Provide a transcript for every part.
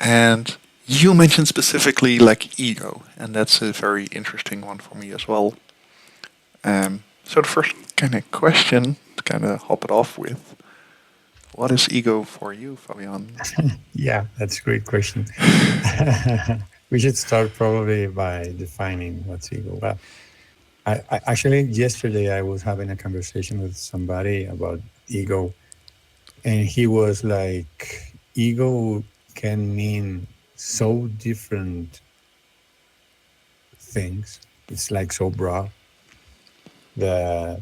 And you mentioned specifically like ego, and that's a very interesting one for me as well. So the first kind of question to kind of hop it off with, what is ego for you, Fabian? Yeah, that's a great question. We should start probably by defining what's ego. Well, I actually yesterday I was having a conversation with somebody about ego, and he was like, ego can mean so different things. It's like so broad that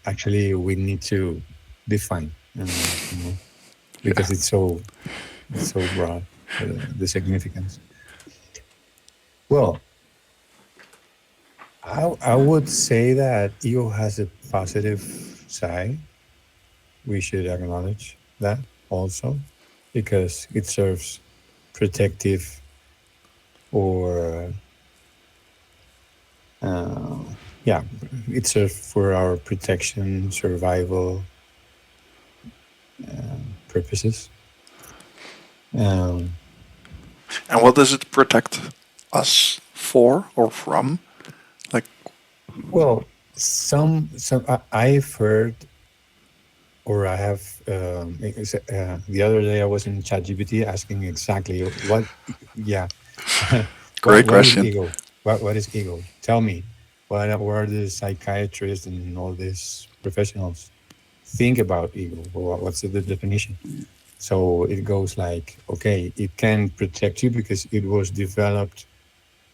actually we need to define, because it's so broad, the significance. Well, I would say that ego has a positive side. We should acknowledge that also, because it serves protective, or uh, yeah, it serves for our protection, survival purposes. Um, And what does it protect us for or from? Like, well, I've heard, or I have, the other day I was in ChatGPT asking exactly what, yeah, great what is question. ego? What is ego? Tell me, what are the psychiatrists and all these professionals think about ego? Or what's the definition? So it goes like, okay, it can protect you because it was developed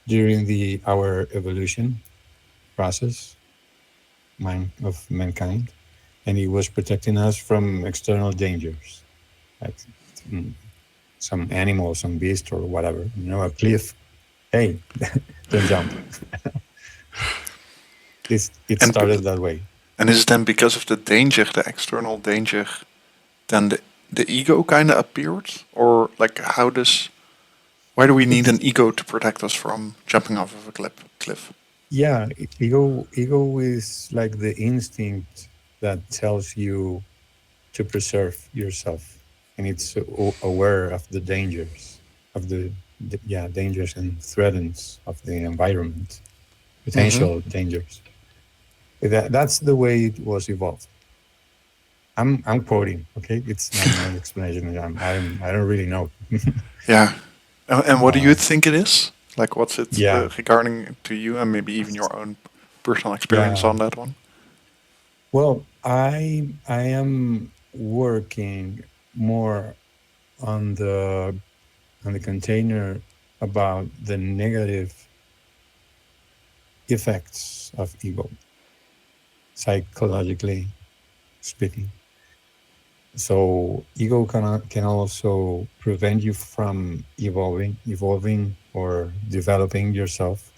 during the our evolution process, of mankind, and it was protecting us from external dangers, like, mm, some animal, some beast, or whatever. A cliff. Hey, don't jump. It And started that way. and is it then because of the danger, the external danger, then the ego kind of appeared, or like how does why do we need an It's ego to protect us from jumping off of a cliff? Yeah, ego is like the instinct that tells you to preserve yourself, and it's aware of the dangers, of yeah, dangers and threats of the environment, Mm-hmm. potential dangers. That's the way it was evolved. I'm quoting, okay? It's not my explanation. I don't really know. Yeah. And what do you uh, think it is? Like, what's it yeah, regarding to you, and maybe even your own personal experience yeah. on that one? Well, I am working more on the container about the negative effects of ego, psychologically speaking. So ego can also prevent you from evolving or developing yourself.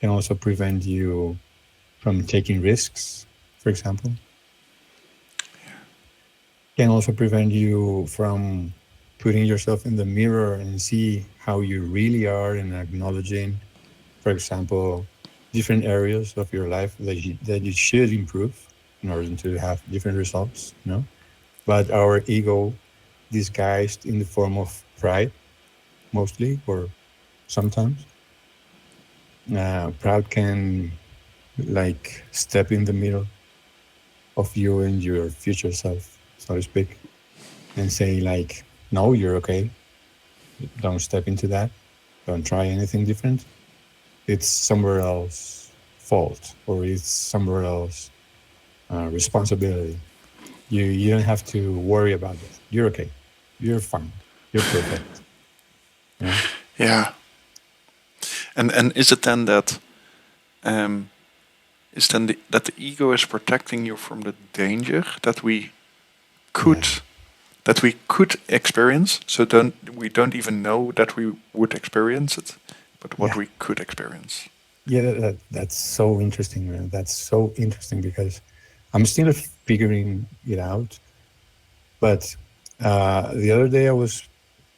Can also prevent you from taking risks, for example. Can also prevent you from putting yourself in the mirror and see how you really are, and acknowledging, for example, different areas of your life that you should improve in order to have different results. But our ego, disguised in the form of pride, mostly, or sometimes, proud can like step in the middle of you and your future self, so to speak, and say like, no, you're okay, don't step into that, don't try anything different. It's somewhere else fault, or it's somewhere else responsibility. You don't have to worry about that. You're okay. You're fine. You're perfect. You know? Yeah. And is it then that um, is then that the ego is protecting you from the danger Yeah. could that we could experience? So don't even know that we would experience it, but what Yeah. we could experience. Yeah. That's so interesting, man. That's so interesting because I'm still figuring it out. But the other day I was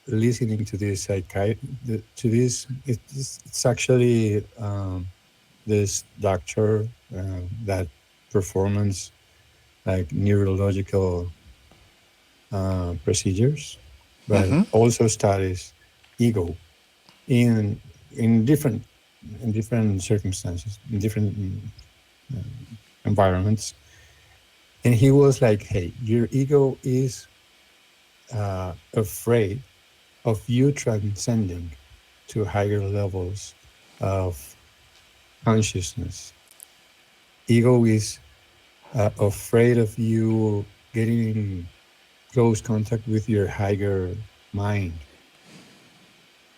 listening to this to this. It's actually this doctor that performance like neurological procedures. but also studies ego in in different in different circumstances, in different environments. And he was like, "Hey, your ego is afraid of you transcending to higher levels of consciousness. Ego is afraid of you getting in close contact with your higher mind.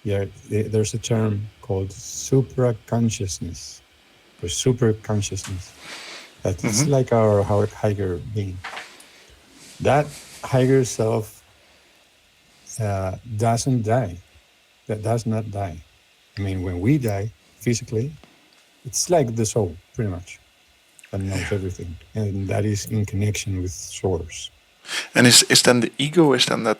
Yeah, there's a term called supra consciousness or super consciousness. That it's Hmm. like our higher being. That higher self doesn't die. That does not die. I mean, when we die physically, it's like the soul, pretty much, that knows everything, and that is in connection with source. And is then the ego, is that No,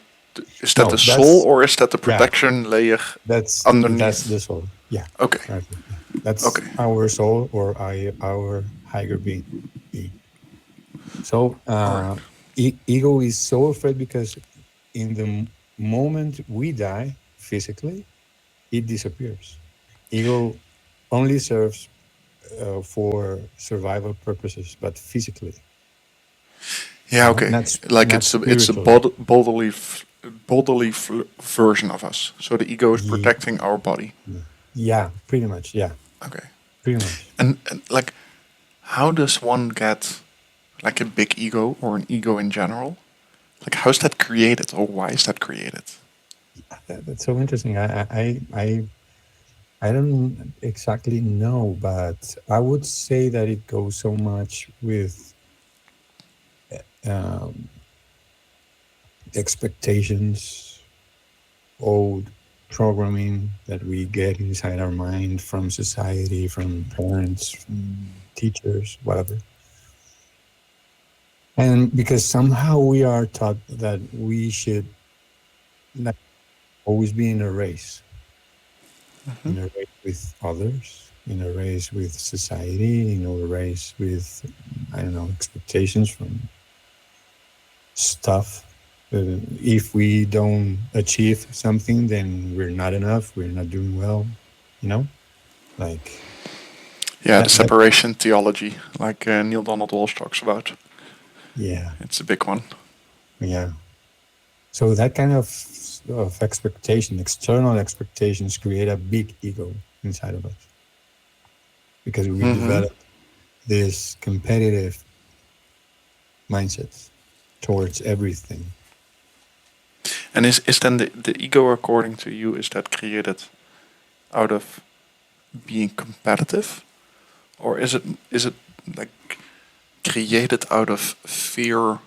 the soul, that's or is that the yeah, protection layer that's underneath? the soul. Yeah, Okay. right. Yeah. That's Okay. our soul or our higher being. So All right. ego is so afraid because in the moment we die physically, it disappears. Ego only serves for survival purposes, but physically, Yeah. Okay. Like not it's a spiritually. bodily version of us. So the ego is Ye- protecting our body. Yeah, pretty much. Yeah, Okay. pretty much. And like, how does one get like a big ego or an ego in general? Like, how's that created, or why is that created? That's so interesting. I don't exactly know, but I would say that it goes so much with um, expectations, old programming that we get inside our mind from society, from parents, from teachers, whatever. And because somehow we are taught that we should like always be Hmm. in a race with others, in a race with society, in a race with, I don't know, expectations from stuff. If we don't achieve something, then we're not enough. We're not doing well. You know, like Yeah, the that. separation theology, like Neil Donald Walsh talks about. Yeah, It's a big one. yeah. So that kind of expectation, external expectations, create a big ego inside of us because we Hmm. develop this competitive mindset towards everything. And is then the ego, according to you, is that created out of being competitive, or is it like created out of fear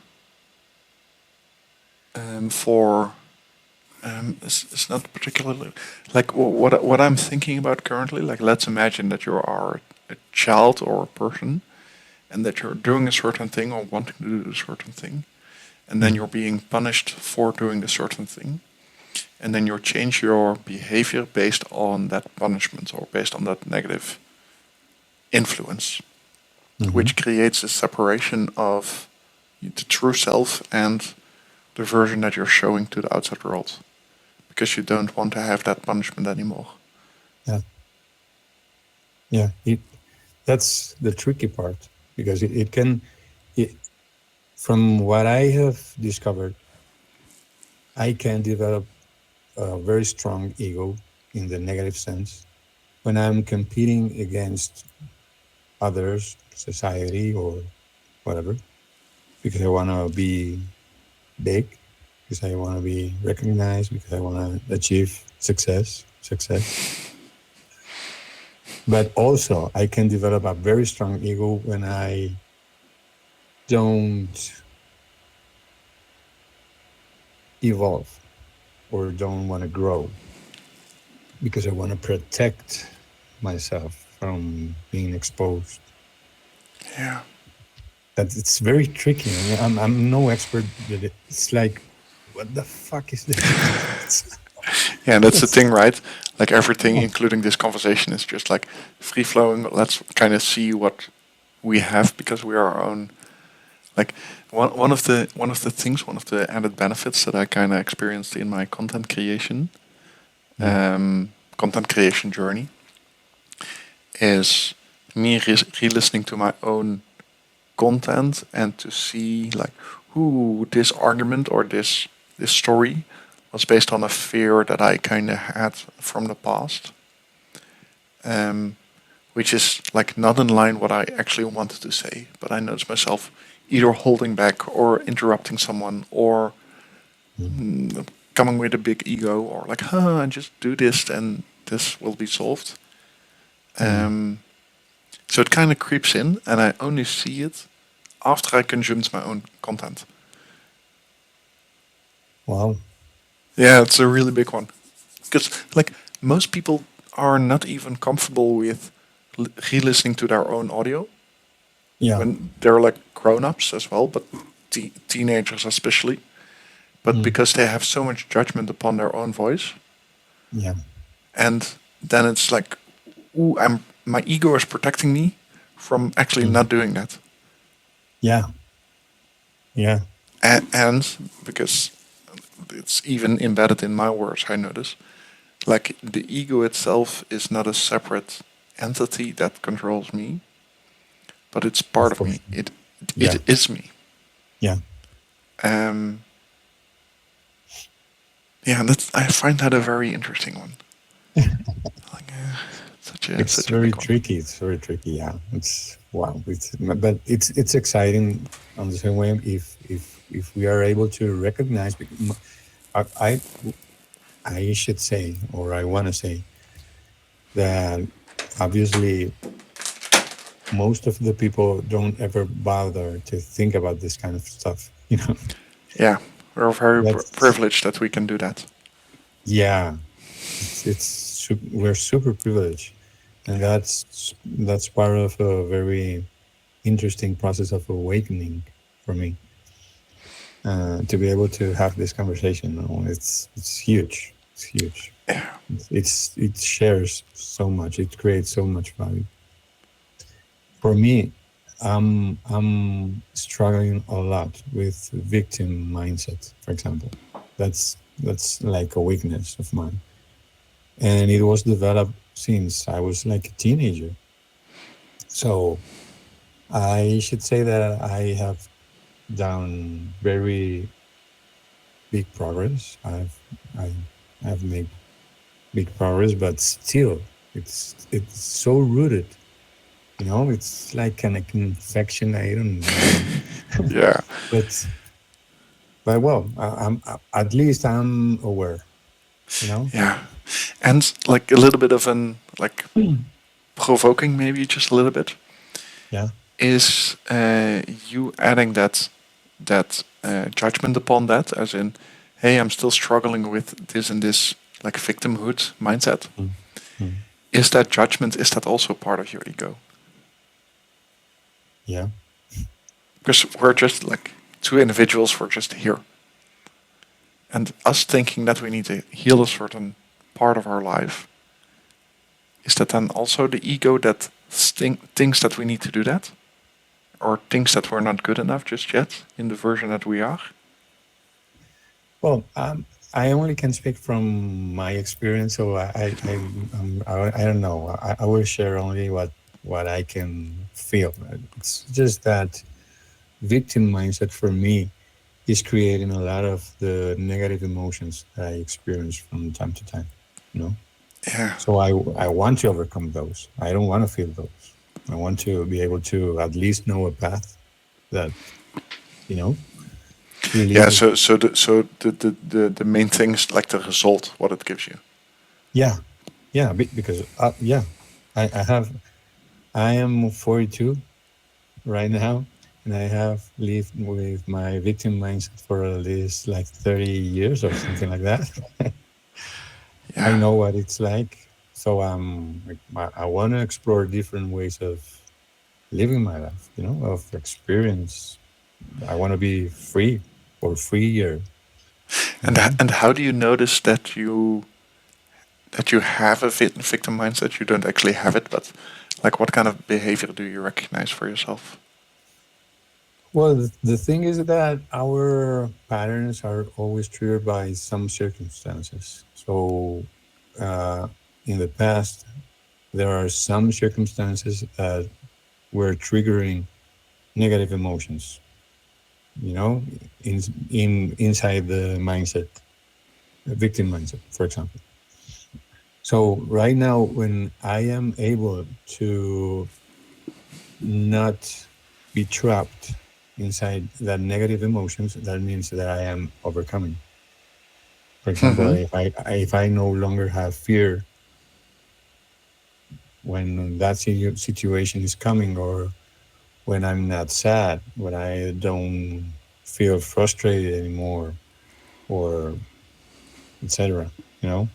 for it's not particularly like what I'm thinking about currently. Like, let's imagine that you are a child or a person, and that you're doing a certain thing or wanting to do a certain thing, and then Mm. you're being punished for doing the certain thing, and then you change your behavior based on that punishment or based on that negative influence, Mm-hmm. which creates a separation of the true self and the version that you're showing to the outside world, because you don't want to have that punishment anymore. Yeah, yeah. That's the tricky part because it can, it, from what I have discovered, I can develop a very strong ego in the negative sense when I'm competing against others, society, or whatever, because I want to be big, because I want to be recognized, because I want to achieve success. But also, I can develop a very strong ego when I don't evolve or don't want to grow because I want to protect myself from being exposed. Yeah. That it's very tricky. I mean, I'm no expert, but it's like, what the fuck is this? Yeah, that's the It's, thing, right? Like, everything, yeah, including this conversation, is just like free flowing. Let's kind of see what we have because we are our own Like one of the things, one of the added benefits that I kind of experienced in my Mm. content creation journey is me re-listening to my own content and to see like who this argument or this story was based on a fear that I kind of had from the past, um, which is like not in line what I actually wanted to say. But I noticed myself either holding back or interrupting someone or Mm. coming with a big ego or like, huh, just do this and this will be solved. Mm. Um, so it kind of creeps in, and I only see it after I consumed my own content. Wow. Yeah, it's a really big one. Because, like, most people are not even comfortable with re listening to their own audio Yeah. when they're like grown ups as well, but teenagers especially. But Mm. because they have so much judgment upon their own voice, Yeah. and then it's like, ooh, my ego is protecting me from actually Mm. not doing that. Yeah. Yeah. And because it's even embedded in my words, I notice, like the ego itself is not a separate entity that controls me, but it's part Of of me. course. It Yeah. is me. Yeah. Um, yeah, that's I find that a very interesting one. Like It's such a very big one. tricky. It's very tricky. Yeah. It's wow. But it's exciting on the same way if we are able to recognize. I I, I should say, or I want to say that obviously most of the people don't ever bother to think about this kind of stuff. Yeah, we're very That's privileged that we can do that. yeah. We're super privileged, and Yeah, that's part of a very interesting process of awakening for me. To be able to have this conversation, it's huge. It's huge. yeah, It shares so much. It creates so much value. For me, I'm struggling a lot with victim mindset, for example. That's like a weakness of mine, and it was developed since I was like a teenager. So I should say that I have done very big progress. I have made big progress, but still, it's so rooted. It's like an infection. I don't know, yeah, but well, at least I'm aware. You know. yeah. And like a little bit of an like Mm. provoking, maybe just a little bit, Yeah. is you adding that judgment upon that, as in, hey, I'm still struggling with this and this like victimhood mindset. Mm. Mm. Is that judgment? Is that also part of your ego? Yeah. Because we're just like two individuals. We're just here, and us thinking that we need to heal a certain part of our life. Is that then also the ego that thinks that we need to do that? Or thinks that we're not good enough just yet in the version that we are? Well, I only can speak from my experience, so I don't know. I will share only what I can feel. It's just that victim mindset for me is creating a lot of the negative emotions that I experience from time to time. You know, Yeah. so I want to overcome those. I don't want to feel those. I want to be able to at least know a path that you know Yeah, really. so the main thing is like the result, what it gives you. Yeah, yeah, because yeah, I have I am 42 right now, and I have lived with my victim mindset for at least like 30 years or something like that. I Yeah. know what it's like, so like, I want to explore different ways of living my life. Of experience. I want to be free or freer. You know. And how do you notice that you have a victim mindset? You don't actually have it, but like what kind of behavior do you recognize for yourself? Well, the thing is that our patterns are always triggered by some circumstances. So, uh, in the past, there are some circumstances that were triggering negative emotions, you know, in inside the mindset, the victim mindset, for example. So right now, when I am able to not be trapped inside that negative emotions, that means that I am overcoming. For example, Hmm. if I no longer have fear when that situation is coming, or when I'm not sad, when I don't feel frustrated anymore, or etc. You know,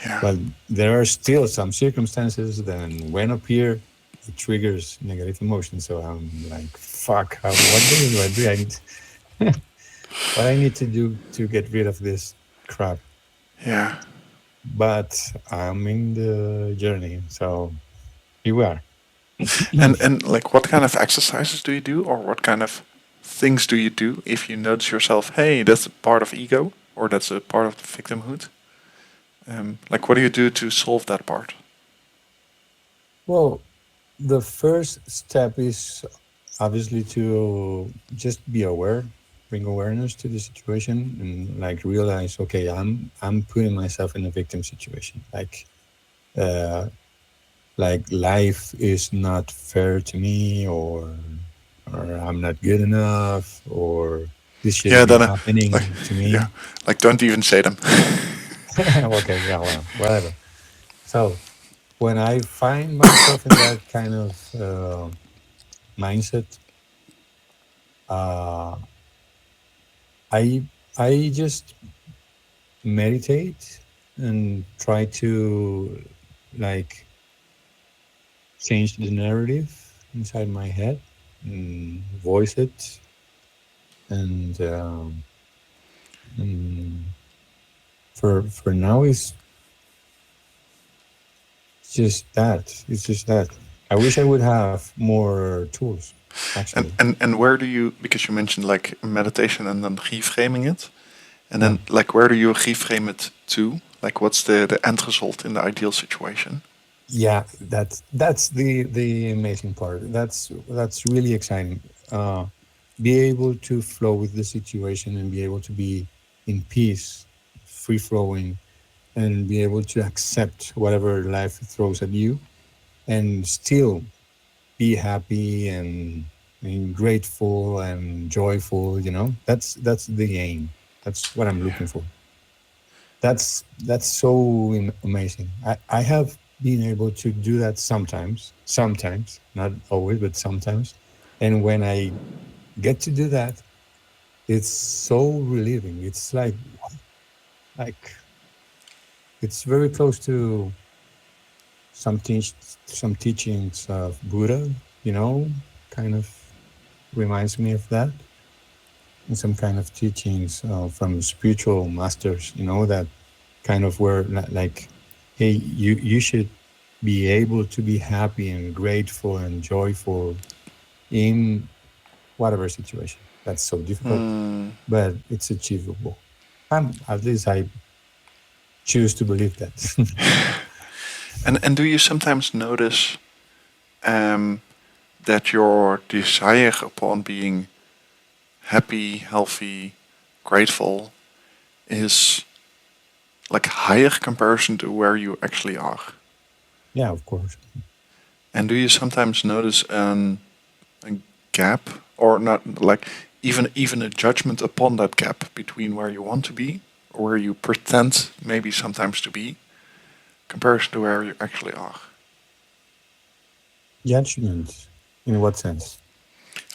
Yeah. but there are still some circumstances that when appear, it triggers negative emotions. So I'm like, fuck, what do I need? What I need to do to get rid of this crap? Yeah. But I'm in the journey, so here we are. And like, what kind of exercises do you do, or what kind of things do you do if you notice yourself? Hey, that's a part of ego, or that's a part of the victimhood. Like, what do you do to solve that part? Well, the first step is obviously to just be aware, bring awareness to the situation, and like realize, okay, I'm putting myself in a victim situation. Uh, like life is not fair to me, or I'm not good enough, or this Yeah, shouldn't be then like, happening to yeah, me. like don't even say them. Okay, yeah, well, whatever. So when I find myself in that kind of mindset, uh, I I just meditate and try to like change the narrative inside my head and voice it, and and for now it's just that. It's just that. I wish I would have more tools, actually. And where do you, because you mentioned like meditation and then reframing it, and Yeah. then like where do you reframe it to? Like, what's the end result in the ideal situation? Yeah, that's the amazing part. That's really exciting. Be able to flow with the situation and be able to be in peace, free flowing, and be able to accept whatever life throws at you, and still be happy and grateful and joyful. You know, that's the aim. That's what I'm looking for. That's so amazing. I have been able to do that sometimes, not always, but sometimes. And when I get to do that, it's so relieving. It's like it's very close to some teachings of Buddha, you know, kind of reminds me of that. And some kind of teachings from spiritual masters, you know, that kind of were like, hey, you should be able to be happy and grateful and joyful in whatever situation. That's so difficult, Hmm. but it's achievable. At least I choose to believe that. And do you sometimes notice um, that your desire upon being happy, healthy, grateful is like higher comparison to where you actually are? Yeah, of course. And do you sometimes notice a gap, or not, like even a judgment upon that gap between where you want to be, or where you pretend maybe sometimes to be, comparison to where you actually are? Judgment, in what sense?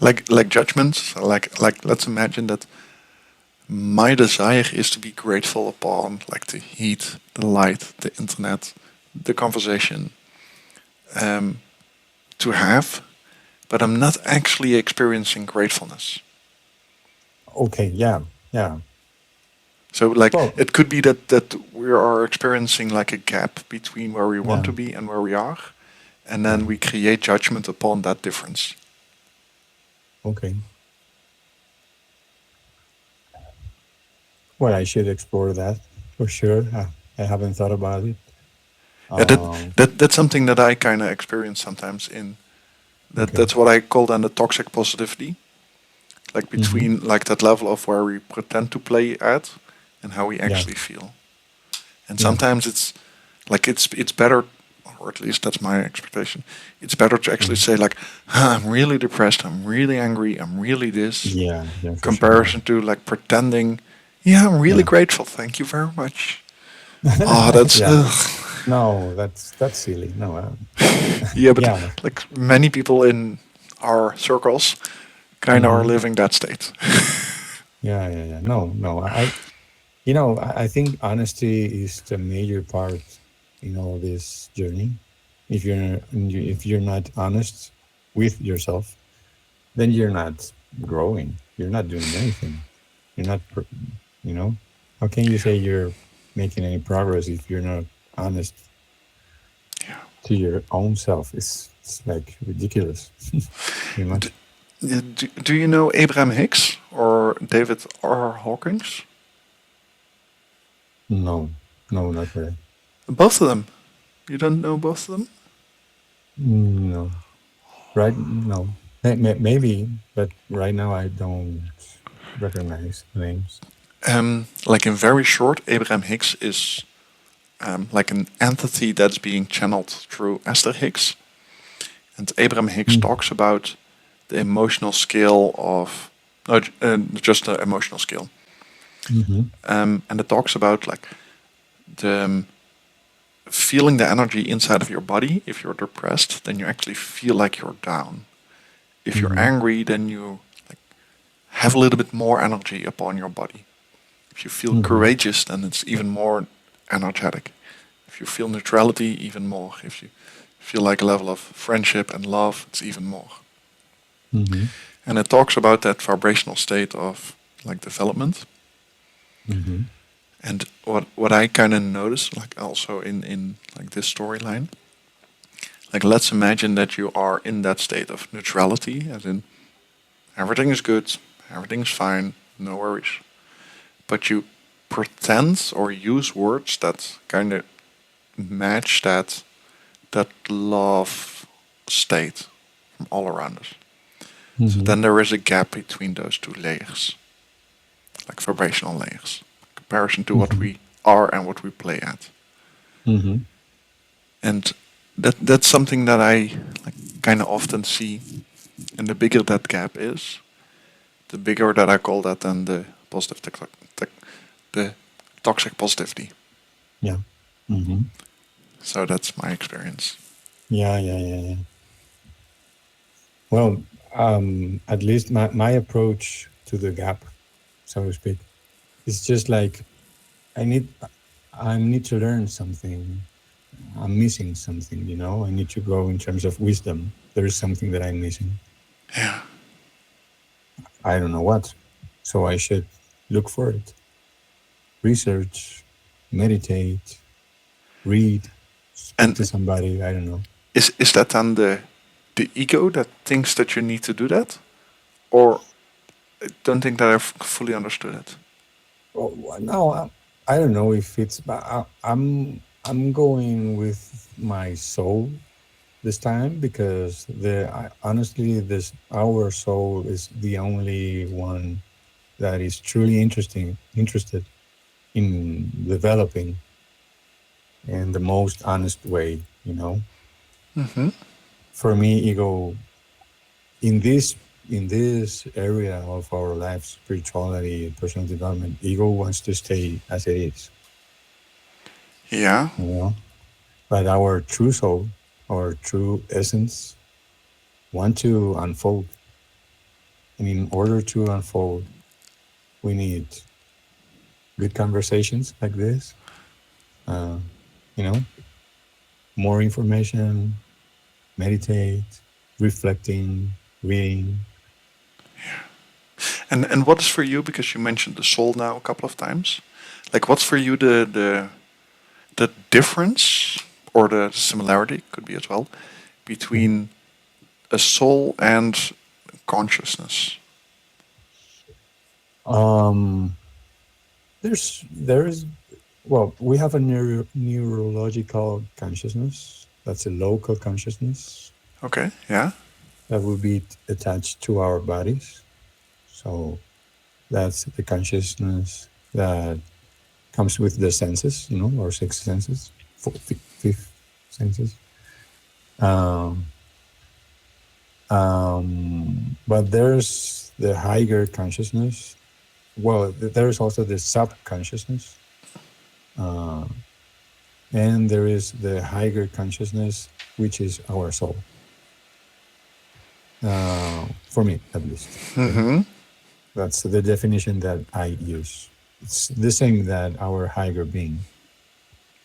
Like judgments, like let's imagine that my desire is to be grateful upon like the heat, the light, the internet, the conversation, um, to have, but I'm not actually experiencing gratefulness. Okay, yeah, yeah. So like Well, it could be that we are experiencing like a gap between where we want yeah, to be and where we are, and yeah. then we create judgment upon that difference. Okay. Well, I should explore that for sure. I haven't thought about it. Yeah, Um, that's something that I kind of experience sometimes in that. okay. That's what I call then the toxic positivity, like Hmm. between like that level of where we pretend to play at and how we Yeah. actually feel. And Yeah. sometimes it's like it's better, or at least that's my expectation. It's better to actually Mhm. say like, I'm really depressed, I'm really angry, I'm really this, Yeah. Yeah. For sure. Yeah. comparison to like pretending, yeah, I'm really Yeah. grateful, thank you very much. Oh, that's Yeah. No, that's silly. No. yeah, but Yeah. like many people in our circles kind of are Hmm. living that state. Yeah. Yeah. Yeah. No. No. I think honesty is the major part in all this journey. If you're not honest with yourself, then you're not growing. You're not doing anything. You're not. You know, how can you say you're making any progress if you're not honest Yeah. to your own self? It's like ridiculous, pretty D- much. do you know Abraham Hicks or David R. Hawkins? No, no, not really. Both of them. You don't know both of them? No, right? No, maybe, but right now I don't recognize names. Like in very short, Abraham Hicks is like an entity that's being channeled through Esther Hicks. And Abraham Hicks talks about the emotional scale of, no, just the emotional scale. Mm-hmm. And it talks about like the feeling the energy inside of your body. If you're depressed, then you actually feel like you're down. If you're Mm-hmm. angry, then you like have a little bit more energy upon your body. If you feel Mm-hmm. courageous, then it's even more energetic. If you feel neutrality, even more. If you feel like a level of friendship and love, it's even more. Mm-hmm. And it talks about that vibrational state of like development. Mm-hmm. And what I kind of notice, like also in like this storyline, like let's imagine that you are in that state of neutrality, as in everything is good, everything's fine, no worries. But you pretend or use words that kind of match that love state from all around us. So Mm-hmm. then there is a gap between those two layers, like vibrational layers, comparison to what Mm-hmm. we are and what we play at. Mm-hmm. And that's something that I like kind of often see. And the bigger that gap is, the bigger that I call that then the positive the toxic positivity. Yeah. Mm-hmm. So that's my experience. Yeah. Yeah. Yeah. Yeah. Well, at least my approach to the gap, so to speak, is just like I need I need to learn something. I'm missing something, I need to grow in terms of wisdom. There is something that I'm missing. Yeah. I don't know what. So I should look for it. Research, meditate, read, speak to And somebody. I don't know. is that then the ego that thinks that you need to do that, or I don't think that I've fully understood it. Oh, no, I don't know if it's, but I'm going with my soul this time because honestly, this our soul is the only one that is truly interested in developing in the most honest way. Mm-hmm. For me, ego in this area of our life, spirituality and personal development, ego wants to stay as it is, Yeah. you know. But our true soul, our true essence, want to unfold, and in order to unfold, we need good conversations like this. Uh, you know, more information, meditate, reflecting, reading. And what is for you? Because you mentioned the soul now a couple of times. Like, what's for you the difference or the similarity could be as well Yeah. between a soul and consciousness? Um, There's well, we have a neurological consciousness. That's a local consciousness Okay. Yeah. that will be attached to our bodies. So that's the consciousness that comes with the senses, our six senses, fifth senses. Um, but there's the higher consciousness. Well, there's also the subconsciousness, uh, and there is the higher consciousness, which is our soul. For me, at least. Okay? Mm-hmm. That's the definition that I use. It's the same that our higher being,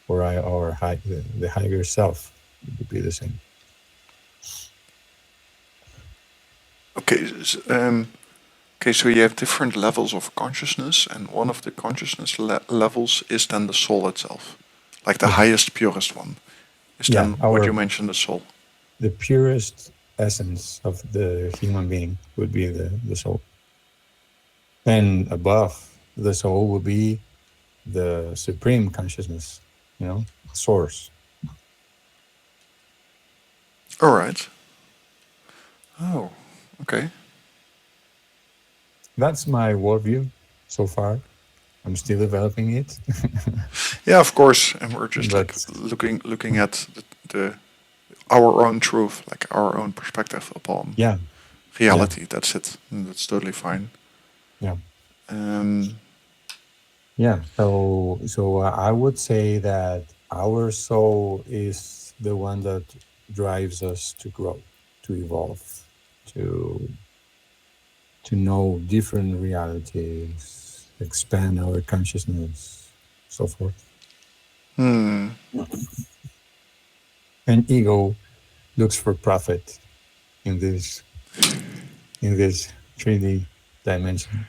or the higher self would be the same. Okay. Okay. So you have different levels of consciousness, and one of the consciousness levels is then the soul itself, like the Yeah, highest, purest one. Is yeah. then what you mentioned, the soul. The purest essence of the human being would be the soul, and above the soul would be the supreme consciousness, source. All right. Oh. Okay. That's my worldview so far. I'm still developing it, Yeah, of course. And we're just like but looking at the our own truth, like our own perspective upon yeah, yeah, reality. That's it. And that's totally fine. yeah, Um. yeah. So I would say that our soul is the one that drives us to grow, to evolve, to to know different realities, expand our consciousness, so forth. Hmm. And ego looks for profit in this 3D dimension.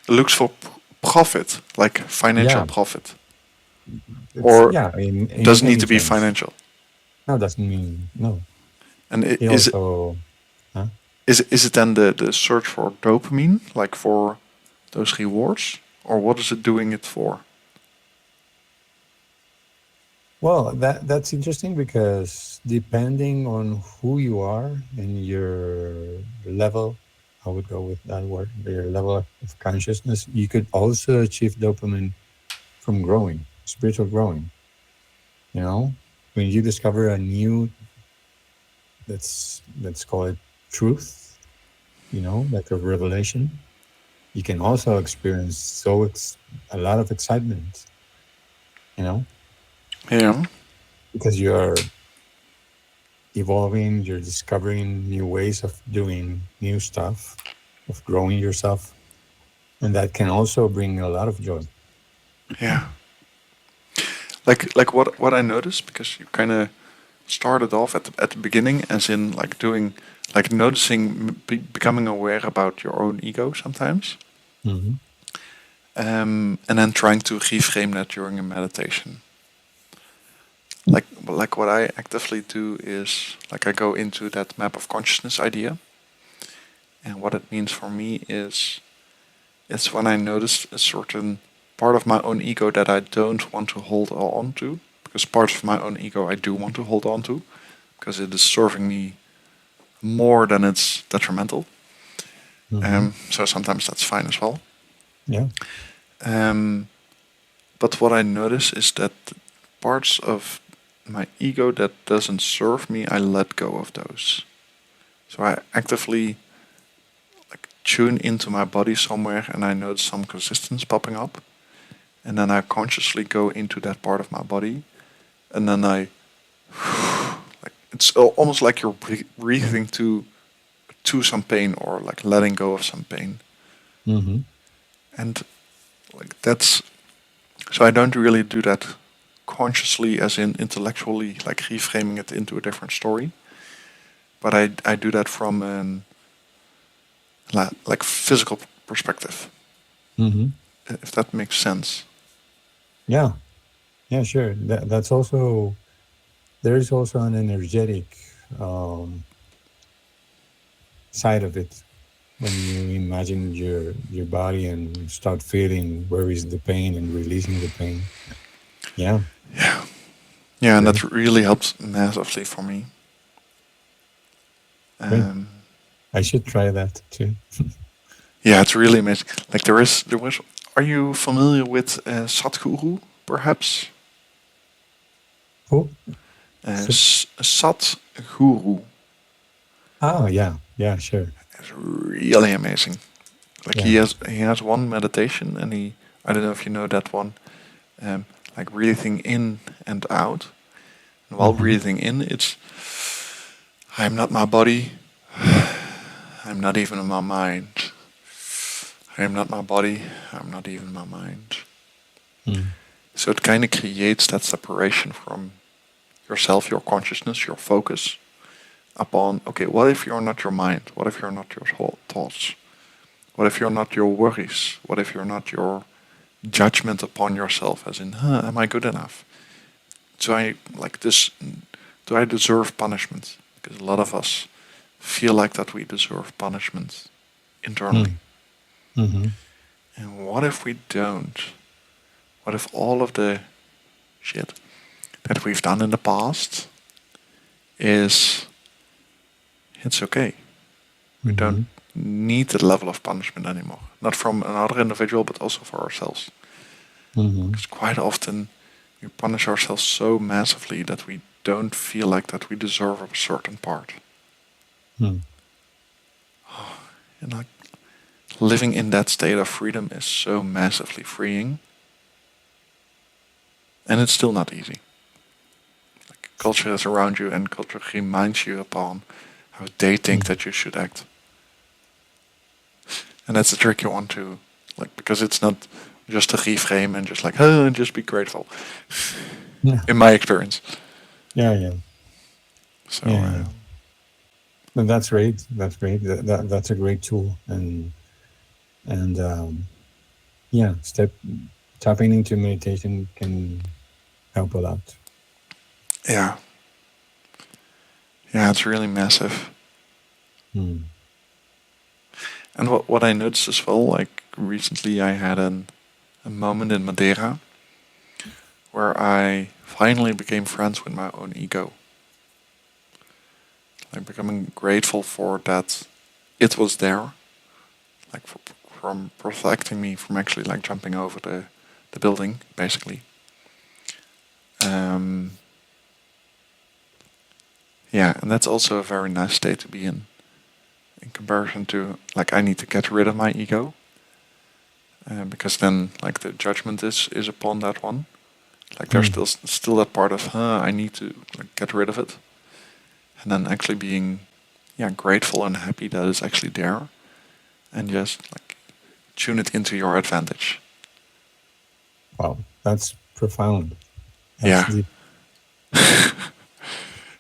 It looks for profit, like financial Yeah, profit, it's or yeah, in doesn't need any to be terms. financial. No, doesn't mean no. And He also, huh? is it then the search for dopamine, like for those rewards, or what is it doing it for? Well, that's interesting because depending on who you are and your level, I would go with that word, your level of consciousness, you could also achieve dopamine from growing, spiritual growing. You know, when you discover a new, let's call it truth, like a revelation, you can also experience a lot of excitement, you know, Yeah. because you're evolving, you're discovering new ways of doing new stuff, of growing yourself. And that can also bring a lot of joy. Yeah. Like what I noticed, because you kind of started off at the beginning as in like doing, like noticing, becoming aware about your own ego sometimes, Hmm. and then trying to reframe that during a meditation. Like what I actively do is like I go into that map of consciousness idea, and what it means for me is it's when I notice a certain part of my own ego that I don't want to hold on to, because parts of my own ego I do want to hold on to, because it is serving me more than it's detrimental. Hmm. So sometimes that's fine as well. Yeah. Um, but what I notice is that parts of my ego that doesn't serve me, I let go of those. So I actively like tune into my body somewhere, and I notice some resistance popping up, and then I consciously go into that part of my body, and then I like it's almost like you're breathing to some pain, or like letting go of some pain, Hmm. and like that's so I don't really do that consciously, as in intellectually, like reframing it into a different story, but I do that from an like physical perspective, Hmm. if that makes sense. Yeah. Yeah, sure. That's also, there is also an energetic um, side of it. when you imagine your body and start feeling where is the pain and releasing the pain. Yeah, Yeah, yeah, and great, that really helps massively for me. great. Um, I should try that too. yeah, it's really amazing. Like there was. Are you familiar with Satguru, perhaps? Oh, Satguru oh yeah, yeah, sure. is really amazing. Like Yeah. he has one meditation, and he I don't know if you know that one. Um, like breathing in and out. And while Mm-hmm. breathing in, it's I am not my body. I'm not even my mind. I am not my body. I'm not even my mind. Mm. So it kind of creates that separation from yourself, your consciousness, your focus upon, okay, what if you're not your mind? What if you're not your thoughts? What if you're not your worries? What if you're not your judgment upon yourself, as in, am I good enough? Do I like this? Do I deserve punishment? Because a lot of us feel like that we deserve punishment internally. Mm. Mm-hmm. And what if we don't? What if all of the shit that we've done in the past is it's okay? We don't Mm-hmm. need the level of punishment anymore. Not from another individual, but also for ourselves. Mm-hmm. Because quite often we punish ourselves so massively that we don't feel like that we deserve a certain part. Mm. And like living in that state of freedom is so massively freeing, and it's still not easy. Like culture is around you, and culture reminds you upon how they think Mm. that you should act, and that's a tricky one too. Like because it's not just a reframe and just like, oh, and just be grateful. Yeah. In my experience, Yeah. Yeah. so Yeah. Yeah. And that's great. That's great. That's a great tool. And yeah, tapping into meditation can help a lot. yeah, yeah, it's really massive. Mm. And what I noticed as well, like recently, I had a moment in Madeira where I finally became friends with my own ego. Like becoming grateful for that it was there, like from protecting me from actually like jumping over the building, basically. Um, yeah, and that's also a very nice state to be in comparison to like I need to get rid of my ego, because then like the judgment is upon that one. Like there's Mm. still that part of I need to like get rid of it, and then actually being yeah grateful and happy that it's actually there, and just like tune it into your advantage. Wow, that's profound. That's Yeah. deep.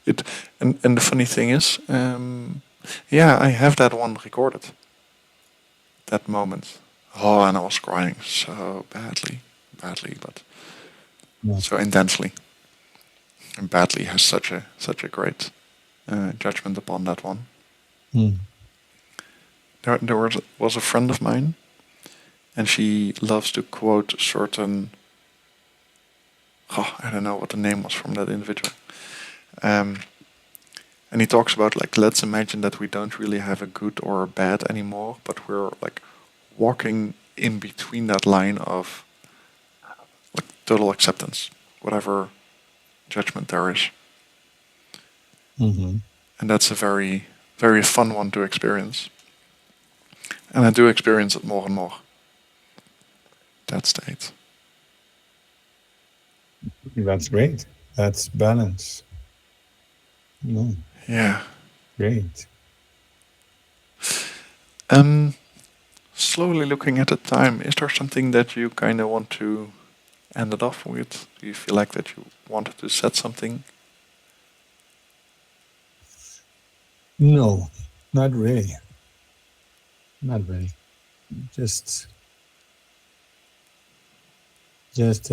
It and the funny thing is, yeah, I have that one recorded. That moment. Oh, and I was crying so badly, but Yeah. so intensely. And badly has such a great judgment upon that one. Mm. There was a friend of mine, and she loves to quote certain. Oh, I don't know what the name was from that individual. Um, and he talks about like let's imagine that we don't really have a good or a bad anymore, but we're like walking in between that line of like total acceptance, whatever judgment there is, Mm-hmm. and that's a very fun one to experience. And I do experience it more and more. That state. That's great. That's balance. No, Yeah. great. Um. Slowly looking at the time, is there something that you kind of want to end it off with? Do you feel like that you wanted to set something? No, not really. Not really. Just, just,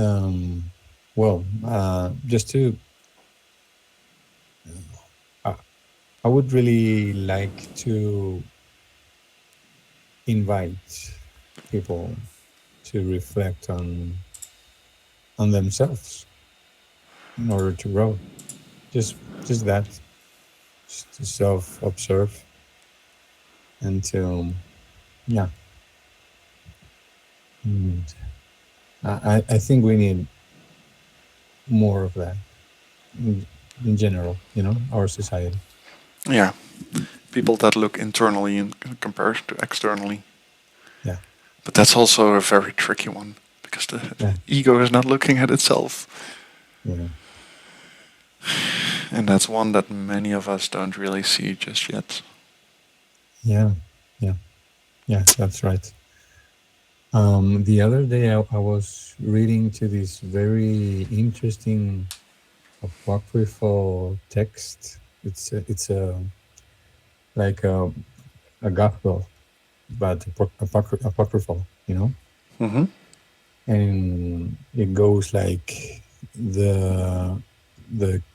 well, just to, uh, I would really like to invite people to reflect on themselves in order to grow. Just just that, just to self observe and to yeah. And I think we need more of that in, in general. Our society. Yeah, people that look internally in comparison to externally. Yeah, But that's also a very tricky one because the yeah, ego is not looking at itself. yeah, And that's one that many of us don't really see just yet. yeah, yeah, yeah. That's right. The other day I was reading to this very interesting apocryphal text. It's like a gospel, but apocryphal, Mm-hmm. and it goes like the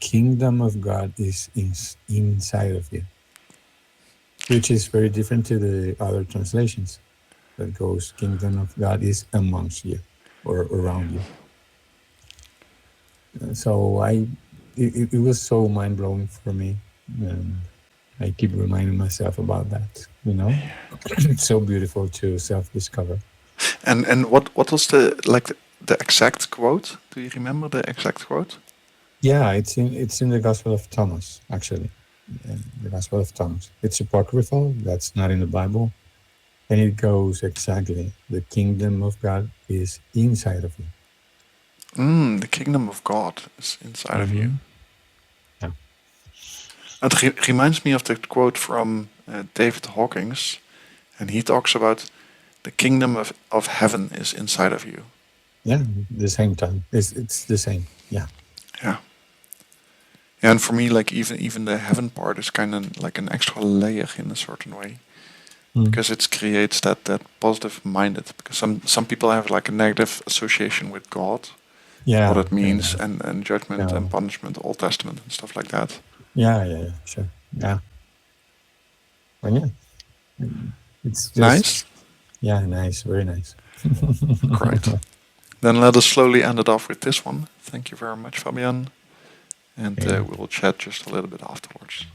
kingdom of God is inside of you, which is very different to the other translations that goes kingdom of God is amongst you or around you. So it was so mind blowing for me, and I keep reminding myself about that. It's so beautiful to self discover. And what was the exact quote? Do you remember the exact quote? Yeah, it's in the Gospel of Thomas, actually. The Gospel of Thomas. It's apocryphal. That's not in the Bible, and it goes exactly: the kingdom of God is inside of you. The kingdom of God is inside of you. Hmm. Yeah. It reminds me of the quote from David Hawkins, and he talks about the kingdom of heaven is inside of you. Yeah, the same time. It's the same. Yeah. Yeah. Yeah, and for me, like even the heaven part is kind of like an extra layer in a certain way Mm. because it creates that positive minded. Because some people have like a negative association with God, what Yeah. it means, Yeah. and judgment Yeah. and punishment, Old Testament and stuff like that. Yeah. Yeah. Yeah. Sure. Yeah. Well, yeah. It's Nice, just yeah, nice, very nice. great. Then let us slowly end it off with this one. Thank you very much, Fabian, and Okay. we will chat just a little bit afterwards.